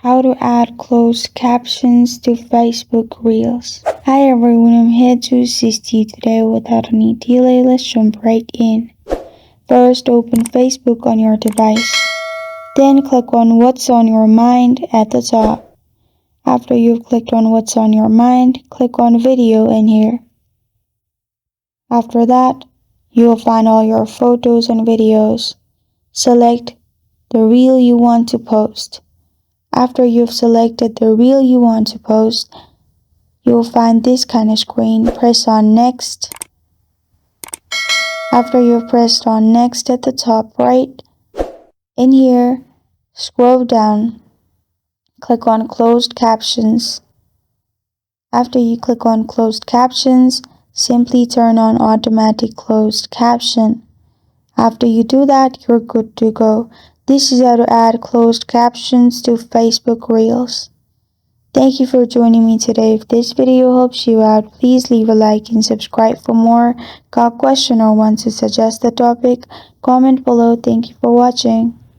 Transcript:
How to add closed captions to Facebook Reels. Hi everyone, I'm here to assist you today. Without any delay, let's jump right in. First, open Facebook on your device. Then click on What's on Your Mind at the top. After you've clicked on What's on Your Mind, click on Video in here. After that, you will find all your photos and videos. Select the reel you want to post. After you've selected the reel you want to post, you will find this kind of screen. Press on Next. After you've pressed on Next at the top right, in here, scroll down. Click on Closed Captions. After you click on Closed Captions, simply turn on Automatic Closed Caption. After you do that, you're good to go. This is how to add closed captions to Facebook Reels. Thank you for joining me today. If this video helps you out, please leave a like and subscribe for more. Got a question or want to suggest a topic? Comment below. Thank you for watching.